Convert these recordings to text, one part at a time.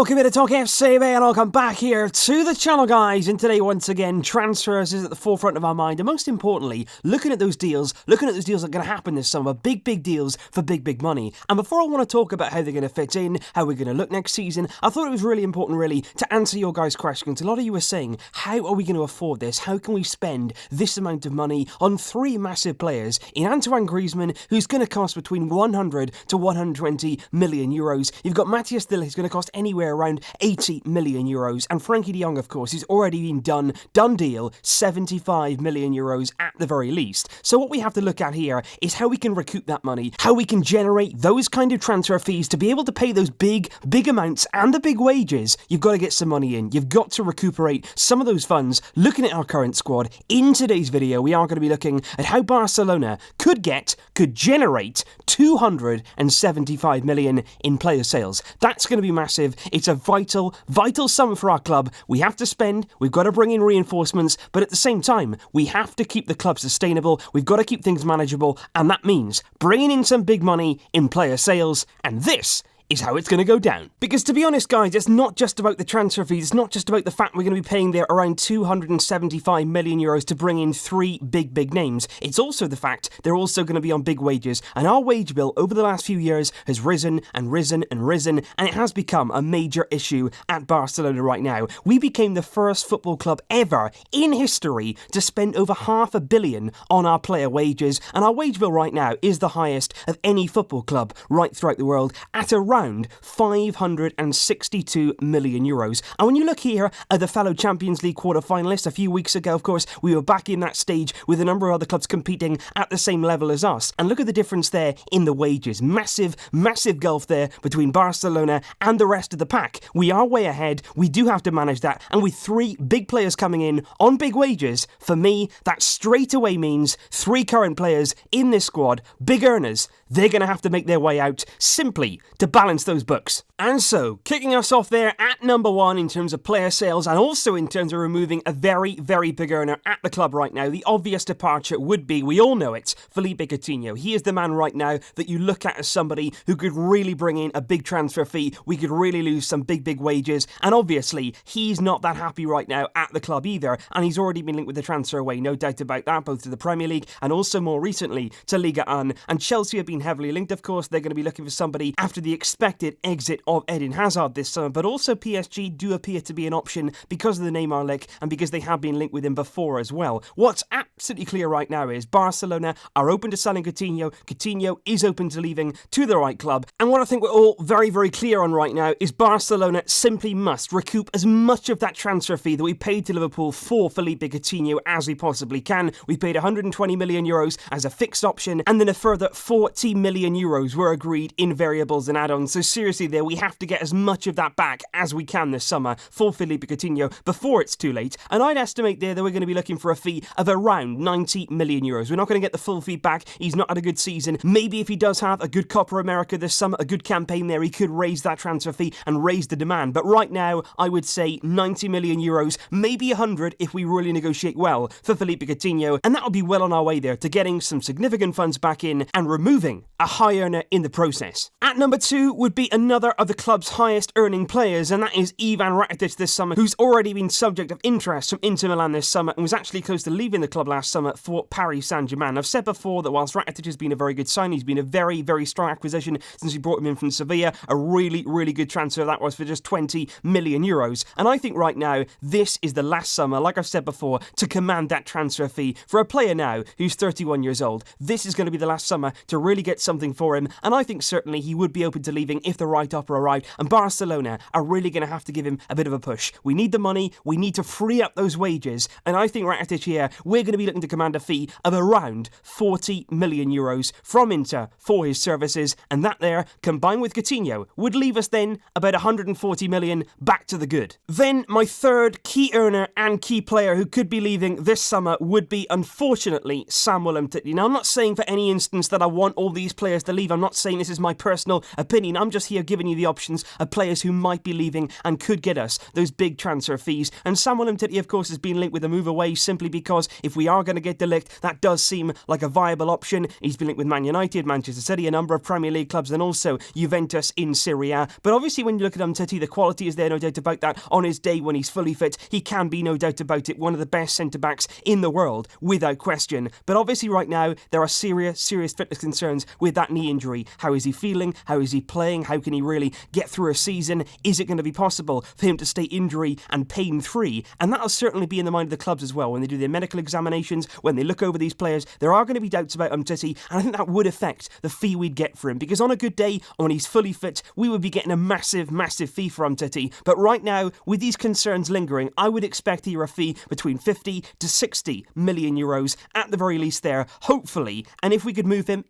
Welcome to TalkFCB and welcome back here to the channel, guys. And today, once again, transfers is at the forefront of our mind. And most importantly, looking at those deals that are going to happen this summer. Big deals for big money. And before I want to talk about how they're going to fit in, how we're going to look next season, I thought it was really important, really, to answer your guys' questions. A lot of you were saying, how are we going to afford this? How can we spend this amount of money on three massive players in Antoine Griezmann, who's going to cost between 100 to 120 million euros. You've got Matthijs, who's going to cost anywhere around 80 million euros, and Frenkie de Jong, of course, who's already been done deal, 75 million euros at the very least. So what we have to look at here is how we can recoup that money, how we can generate those kind of transfer fees to be able to pay those big amounts and the big wages. You've got to get some money in. You've got to recuperate some of those funds. Looking at our current squad, in today's video, we are going to be looking at how Barcelona could generate 275 million in player sales. That's going to be massive. It's a vital sum for our club. We have to spend, we've got to bring in reinforcements, but at the same time, we have to keep the club sustainable. We've got to keep things manageable, and that means bringing in some big money in player sales, and this is how it's going to go down. Because to be honest, guys, it's not just about the transfer fees. It's not just about the fact we're going to be paying there around 275 million euros to bring in three big names. It's also the fact they're also going to be on big wages. And our wage bill over the last few years has risen, and it has become a major issue at Barcelona right now. We became the first football club ever in history to spend over £500 million on our player wages. And our wage bill right now is the highest of any football club right throughout the world at around 562 million euros. And when you look here at the fellow Champions League quarter-finalists a few weeks ago, of course, we were back in that stage with a number of other clubs competing at the same level as us. And look at the difference there in the wages. Massive gulf there between Barcelona and the rest of the pack. We are way ahead. We do have to manage that. And with three big players coming in on big wages, for me, that straight away means three current players in this squad, big earners. They're going to have to make their way out simply to balance those books. And so, kicking us off there at number one in terms of player sales and also in terms of removing a very big earner at the club right now, the obvious departure would be, we all know it, Felipe Coutinho. He is the man right now that you look at as somebody who could really bring in a big transfer fee. We could really lose some big wages, and obviously he's not that happy right now at the club either, and he's already been linked with the transfer away, no doubt about that, both to the Premier League and also more recently to Liga. And Chelsea have been heavily linked, of course. They're going to be looking for somebody after the expected exit of Eden Hazard this summer, but also PSG do appear to be an option because of the Neymar link and because they have been linked with him before as well. What's absolutely clear right now is Barcelona are open to selling Coutinho. Coutinho is open to leaving to the right club, and what I think we're all very clear on right now is Barcelona simply must recoup as much of that transfer fee that we paid to Liverpool for Felipe Coutinho as we possibly can. We paid 120 million euros as a fixed option, and then a further 40 million euros were agreed in variables and add-ons. So seriously there, we have to get as much of that back as we can this summer for Felipe Coutinho before it's too late. And I'd estimate there that we're going to be looking for a fee of around 90 million euros. We're not going to get the full fee back. He's not had a good season. Maybe if he does have a good Copa America this summer, a good campaign there, he could raise that transfer fee and raise the demand. But right now, I would say 90 million euros, maybe 100 if we really negotiate well for Felipe Coutinho. And that'll be well on our way there to getting some significant funds back in and removing a high earner in the process. At number two would be another of the club's highest earning players, and that is Ivan Rakitic this summer, who's already been subject of interest from Inter Milan this summer and was actually close to leaving the club last summer for Paris Saint-Germain. I've said before that whilst Rakitic has been a very good sign, he's been a very strong acquisition since we brought him in from Sevilla. A really good transfer that was for just 20 million euros. And I think right now, this is the last summer, like I've said before, to command that transfer fee for a player now who's 31 years old. This is going to be the last summer to really get something for him, and I think certainly he would be open to leaving if the right offer arrived, and Barcelona are really going to have to give him a bit of a push. We need the money, we need to free up those wages, and I think Rakitic here, we're going to be looking to command a fee of around 40 million euros from Inter for his services, and that there, combined with Coutinho, would leave us then about 140 million back to the good. Then my third key earner and key player who could be leaving this summer would be, unfortunately, Samuel Umtiti. Now, I'm not saying for any instance that I want all these players to leave. I'm not saying this is my personal opinion. I'm just here giving you the options of players who might be leaving and could get us those big transfer fees. And Samuel Umtiti, of course, has been linked with a move away simply because if we are going to get Ligt, that does seem like a viable option. He's been linked with Man United, Manchester City, a number of Premier League clubs, and also Juventus in Serie A. But obviously, when you look at Umtiti, the quality is there, no doubt about that. On his day when he's fully fit, he can be, no doubt about it, one of the best centre-backs in the world, without question. But obviously, right now, there are serious fitness concerns with that knee injury. How is he feeling? How is he playing? How can he really get through a season? Is it going to be possible for him to stay injury and pain-free? And that'll certainly be in the mind of the clubs as well. When they do their medical examinations, when they look over these players, there are going to be doubts about Umtiti, and I think that would affect the fee we'd get for him. Because on a good day, when he's fully fit, we would be getting a massive fee for Umtiti. But right now, with these concerns lingering, I would expect here a fee between 50 to 60 million euros at the very least there, hopefully. And if we could move him,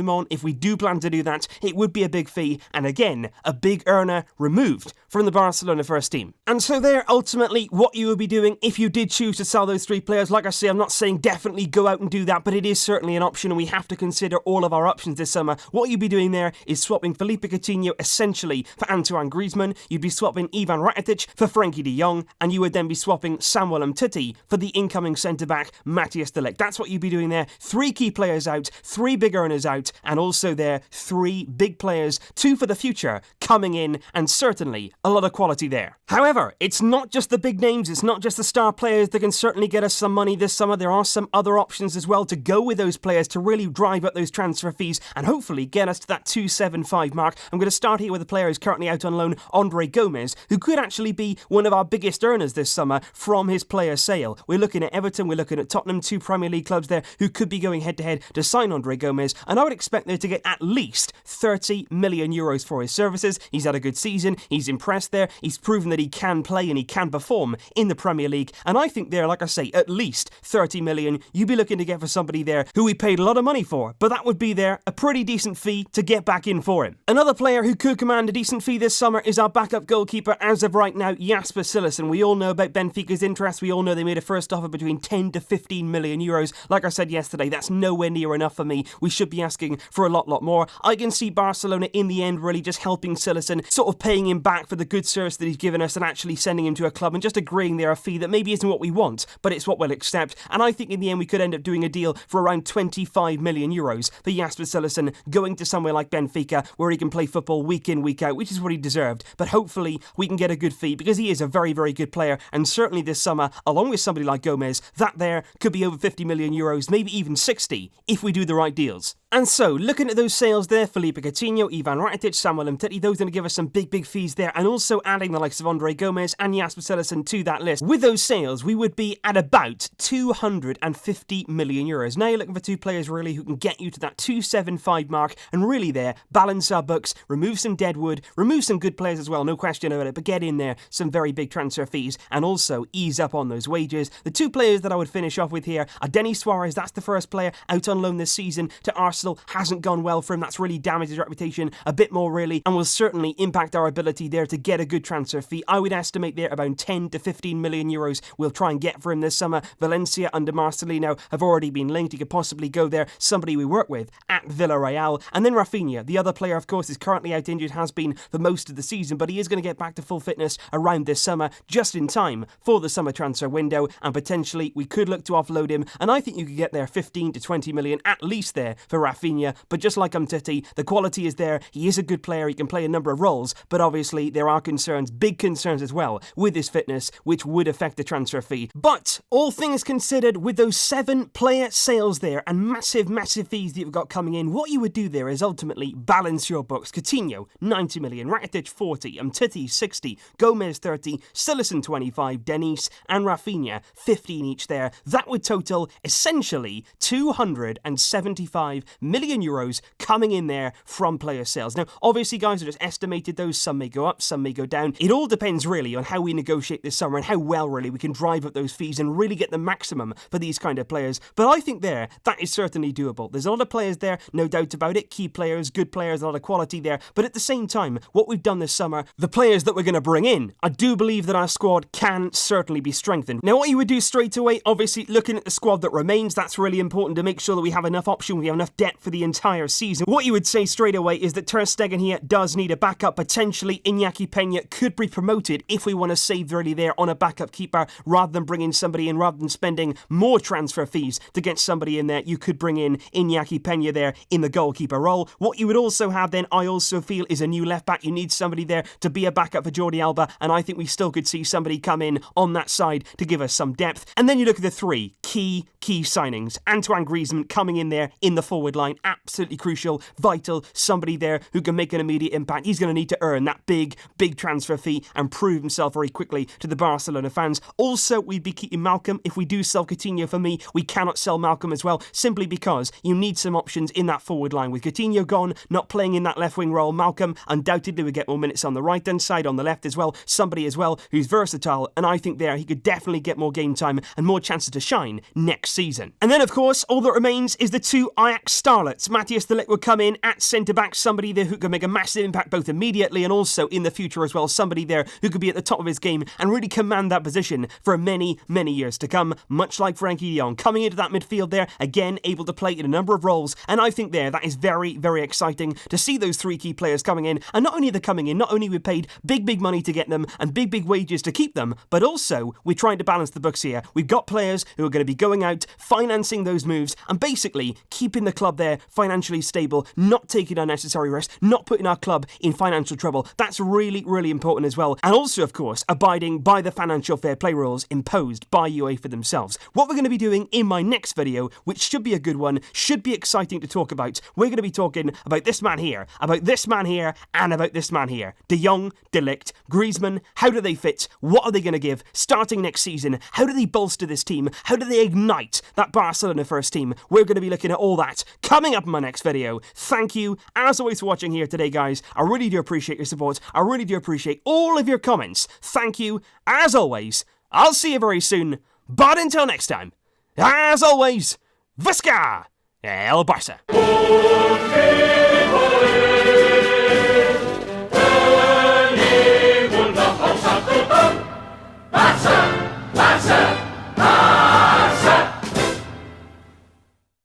on, if we do plan to do that, it would be a big fee, and again, a big earner removed from the Barcelona first team. And so there, ultimately, what you would be doing if you did choose to sell those three players. Like I say, I'm not saying definitely go out and do that, but it is certainly an option, and we have to consider all of our options this summer. What you'd be doing there is swapping Felipe Coutinho essentially for Antoine Griezmann. You'd be swapping Ivan Rakitic for Frenkie de Jong, and you would then be swapping Samuel Umtiti for the incoming centre-back Matthijs Ligt. That's what you'd be doing there. 3 key players out, 3 big earners out, and also there 3 big players, 2 for the future, coming in, and certainly a lot of quality there. However, it's not just the big names, it's not just the star players that can certainly get us some money this summer. There are some other options as well to go with those players to really drive up those transfer fees and hopefully get us to that 275 mark. I'm going to start here with a player who's currently out on loan, Andre Gomes, who could actually be one of our biggest earners this summer from his player sale. We're looking at Everton, we're looking at Tottenham, 2 Premier League clubs there who could be going head-to-head to sign Andre Gomes, and I would expect there to get at least 30 million euros for his services. He's had a good season, he's impressed there, he's proven that he can play and he can perform in the Premier League, and I think there, like I say, at least 30 million you'd be looking to get for somebody there who we paid a lot of money for, but that would be there a pretty decent fee to get back in for him. Another player who could command a decent fee this summer is our backup goalkeeper as of right now, Jasper Cillessen. We all know about Benfica's interest, we all know they made a first offer between 10 to 15 million euros. Like I said yesterday, that's nowhere near enough for me. We should be asking for a lot more. I can see Barcelona in the end really just helping Cillessen, sort of paying him back for the good service that he's given us and actually sending him to a club and just agreeing there a fee that maybe isn't what we want, but it's what we'll accept. And I think in the end we could end up doing a deal for around 25 million euros for Jasper Cillessen going to somewhere like Benfica where he can play football week in, week out, which is what he deserved. But hopefully we can get a good fee because he is a very good player, and certainly this summer, along with somebody like Gomes, that there could be over 50 million euros, maybe even 60 if we do the right deals. And so, looking at those sales there, Felipe Coutinho, Ivan Rakitic, Samuel Umtiti, those are going to give us some big fees there, and also adding the likes of Andre Gomes and Jasper Cillessen to that list. With those sales, we would be at about 250 million euros. Now you're looking for 2 players really who can get you to that 275 mark, and really there, balance our books, remove some deadwood, remove some good players as well, no question about it, but get in there some very big transfer fees, and also ease up on those wages. The 2 players that I would finish off with here are Denis Suarez, that's the first player out on loan this season to Arsenal. Hasn't gone well for him. That's really damaged his reputation a bit more really, and will certainly impact our ability there to get a good transfer fee. I would estimate there about 10 to 15 million euros we'll try and get for him this summer. Valencia under Marcelino have already been linked. He could possibly go there, somebody we work with at Villarreal. And then Rafinha, the other player of course, is currently out injured, has been for most of the season, but he is going to get back to full fitness around this summer, just in time for the summer transfer window, and potentially we could look to offload him, and I think you could get there 15 to 20 million at least there for Rafinha. But just like Umtiti, the quality is there, he is a good player, he can play a number of roles, but obviously there are concerns, big concerns as well, with his fitness, which would affect the transfer fee. But all things considered, with those 7 player sales there and massive fees that you've got coming in, what you would do there is ultimately balance your books. Coutinho 90 million, Rakitic 40, Umtiti 60, Gomes 30, Cillessen 25, Denis and Rafinha 15 each there. That would total essentially 275 million euros coming in there from player sales. Now, obviously, guys, I just estimated those. Some may go up, some may go down. It all depends really on how we negotiate this summer and how well really we can drive up those fees and really get the maximum for these kind of players. But I think there, that is certainly doable. There's a lot of players there, no doubt about it. Key players, good players, a lot of quality there. But at the same time, what we've done this summer, the players that we're going to bring in, I do believe that our squad can certainly be strengthened. Now, what you would do straight away, obviously, looking at the squad that remains, that's really important to make sure that we have enough option, we have enough depth get for the entire season. What you would say straight away is that Ter Stegen here does need a backup. Potentially, Iñaki Peña could be promoted if we want to save early there on a backup keeper rather than bringing somebody in, rather than spending more transfer fees to get somebody in there. You could bring in Iñaki Peña there in the goalkeeper role. What you would also have then, I also feel, is a new left back. You need somebody there to be a backup for Jordi Alba, and I think we still could see somebody come in on that side to give us some depth. And then you look at the three key signings. Antoine Griezmann coming in there in the forward line, absolutely crucial, vital, somebody there who can make an immediate impact. He's going to need to earn that big transfer fee and prove himself very quickly to the Barcelona fans. Also, we'd be keeping Malcolm. If we do sell Coutinho, for me, we cannot sell Malcolm as well, simply because you need some options in that forward line. With Coutinho gone, not playing in that left wing role, Malcolm undoubtedly would get more minutes on the right hand side, on the left as well, somebody as well who's versatile, and I think there he could definitely get more game time and more chances to shine next season. And then of course, all that remains is the two Ajax starlets. Matthijs de Ligt will come in at centre-back, somebody there who can make a massive impact both immediately and also in the future as well, somebody there who could be at the top of his game and really command that position for many years to come, much like Frenkie Jong, coming into that midfield there, again, able to play in a number of roles, and I think there, that is very exciting to see those three key players coming in, and not only are they coming in, not only we paid big money to get them, and big wages to keep them, but also, we're trying to balance the books here. We've got players who are going to be going out, financing those moves, and basically keeping the club there financially stable, not taking unnecessary risks, not putting our club in financial trouble. That's really important as well. And also, of course, abiding by the financial fair play rules imposed by UEFA themselves. What we're going to be doing in my next video, which should be a good one, should be exciting to talk about, we're going to be talking about this man here, about this man here, and about this man here. De Jong, De Ligt, Griezmann, how do they fit? What are they going to give? Starting next season, how do they bolster this team? How do they ignite that Barcelona first team? We're going to be looking at all that coming up in my next video. Thank you, as always, for watching here today, guys. I really do appreciate your support. I really do appreciate all of your comments. Thank you, as always. I'll see you very soon, but until next time, as always, Visca El Barça.